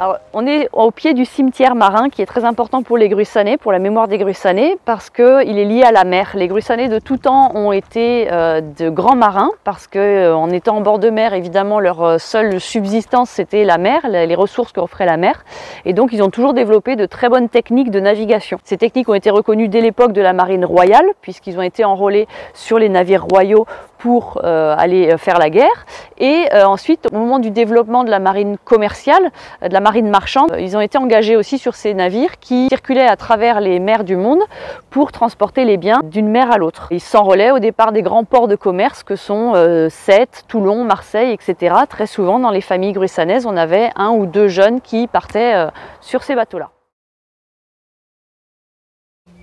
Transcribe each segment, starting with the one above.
Alors, on est au pied du cimetière marin qui est très important pour les Gruissanais, pour la mémoire des Gruissanais, parce qu'il est lié à la mer. Les Gruissanais de tout temps ont été de grands marins, parce qu'en étant en bord de mer, évidemment, leur seule subsistance c'était la mer, les ressources qu'offrait la mer. Et donc ils ont toujours développé de très bonnes techniques de navigation. Ces techniques ont été reconnues dès l'époque de la marine royale, puisqu'ils ont été enrôlés sur les navires royaux pour aller faire la guerre. Et ensuite, au moment du développement de la marine commerciale, de la marine marchande, ils ont été engagés aussi sur ces navires qui circulaient à travers les mers du monde pour transporter les biens d'une mer à l'autre. Ils s'enrôlaient au départ des grands ports de commerce que sont Sète, Toulon, Marseille, etc. Très souvent, dans les familles gruissanaises, on avait 1 ou 2 jeunes qui partaient sur ces bateaux-là.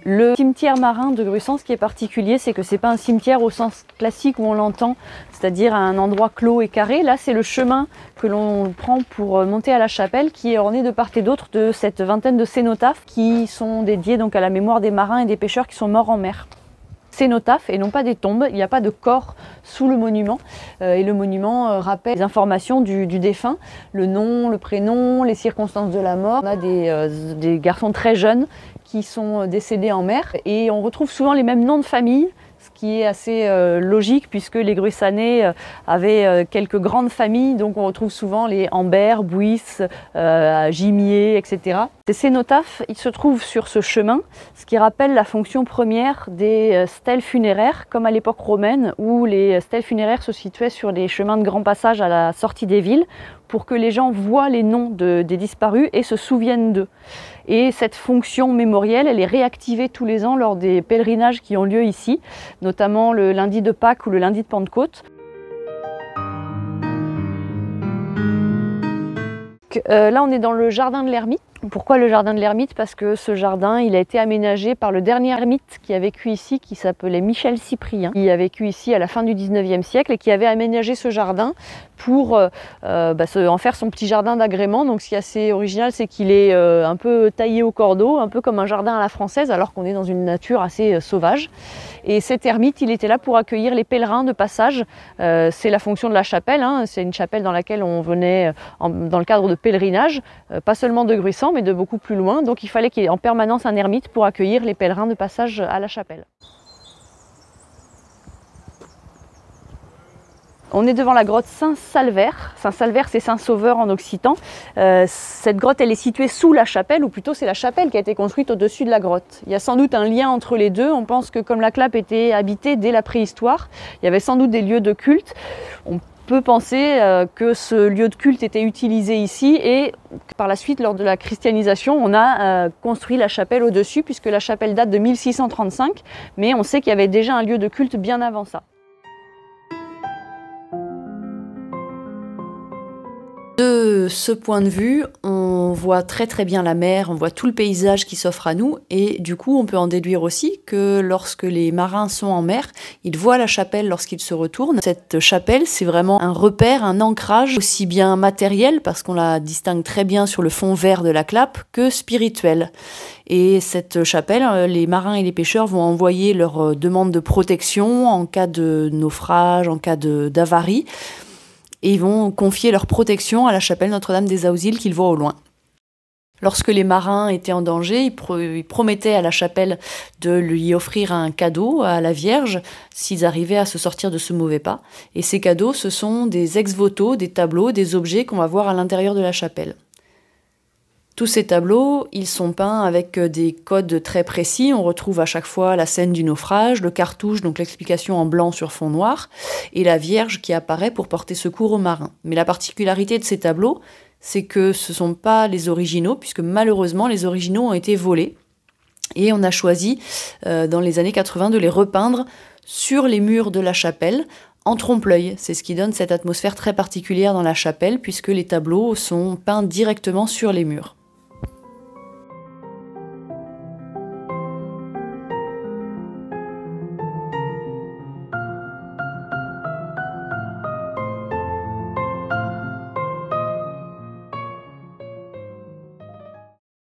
Le cimetière marin de Gruissant, ce qui est particulier, c'est que ce n'est pas un cimetière au sens classique où on l'entend, c'est-à-dire un endroit clos et carré. Là, c'est le chemin que l'on prend pour monter à la chapelle qui est orné de part et d'autre de cette vingtaine de cénotaphes qui sont dédiés donc à la mémoire des marins et des pêcheurs qui sont morts en mer. Cénotaphes et non pas des tombes, il n'y a pas de corps sous le monument et le monument rappelle les informations du défunt, le nom, le prénom, les circonstances de la mort. On a des garçons très jeunes qui sont décédés en mer et on retrouve souvent les mêmes noms de famille, ce qui est assez logique puisque les Gruissanais avaient quelques grandes familles, donc on retrouve souvent les Ambert, Bouis, Gimier, etc. Ces cénotaphes, ils se trouvent sur ce chemin, ce qui rappelle la fonction première des stèles funéraires, comme à l'époque romaine, où les stèles funéraires se situaient sur les chemins de grand passage à la sortie des villes, pour que les gens voient les noms des disparus et se souviennent d'eux. Et cette fonction mémorielle, elle est réactivée tous les ans lors des pèlerinages qui ont lieu ici, notamment le lundi de Pâques ou le lundi de Pentecôte. Là, on est dans le jardin de l'Ermite. Pourquoi le jardin de l'Ermite? Parce que ce jardin, il a été aménagé par le dernier ermite qui a vécu ici, qui s'appelait Michel Cyprien, qui a vécu ici à la fin du 19e siècle et qui avait aménagé ce jardin pour en faire son petit jardin d'agrément. Donc ce qui est assez original, c'est qu'il est un peu taillé au cordeau, un peu comme un jardin à la française, alors qu'on est dans une nature assez sauvage. Et cet ermite, il était là pour accueillir les pèlerins de passage. C'est la fonction de la chapelle, hein. C'est une chapelle dans laquelle on venait dans le cadre de pèlerinage, pas seulement de Gruissant, mais de beaucoup plus loin. Donc il fallait qu'il y ait en permanence un ermite pour accueillir les pèlerins de passage à la chapelle. On est devant la grotte Saint-Salver. Saint-Salver, c'est Saint-Sauveur en occitan. Cette grotte, elle est située sous la chapelle, ou plutôt c'est la chapelle qui a été construite au-dessus de la grotte. Il y a sans doute un lien entre les deux. On pense que comme la Clappe était habitée dès la préhistoire, il y avait sans doute des lieux de culte. On peut penser que ce lieu de culte était utilisé ici et par la suite, lors de la christianisation, on a construit la chapelle au-dessus, puisque la chapelle date de 1635, mais on sait qu'il y avait déjà un lieu de culte bien avant ça. De ce point de vue, on voit très bien la mer, on voit tout le paysage qui s'offre à nous et du coup on peut en déduire aussi que lorsque les marins sont en mer, ils voient la chapelle lorsqu'ils se retournent. Cette chapelle, c'est vraiment un repère, un ancrage aussi bien matériel, parce qu'on la distingue très bien sur le fond vert de la Clappe, que spirituel. Et cette chapelle, les marins et les pêcheurs vont envoyer leur demande de protection en cas de naufrage, en cas d'avarie. Et ils vont confier leur protection à la chapelle Notre-Dame des Auxils qu'ils voient au loin. Lorsque les marins étaient en danger, ils promettaient à la chapelle de lui offrir un cadeau à la Vierge s'ils arrivaient à se sortir de ce mauvais pas. Et ces cadeaux, ce sont des ex-voto, des tableaux, des objets qu'on va voir à l'intérieur de la chapelle. Tous ces tableaux, ils sont peints avec des codes très précis. On retrouve à chaque fois la scène du naufrage, le cartouche, donc l'explication en blanc sur fond noir, et la Vierge qui apparaît pour porter secours aux marins. Mais la particularité de ces tableaux, c'est que ce ne sont pas les originaux, puisque malheureusement les originaux ont été volés. Et on a choisi, dans les années 80, de les repeindre sur les murs de la chapelle, en trompe-l'œil. C'est ce qui donne cette atmosphère très particulière dans la chapelle, puisque les tableaux sont peints directement sur les murs.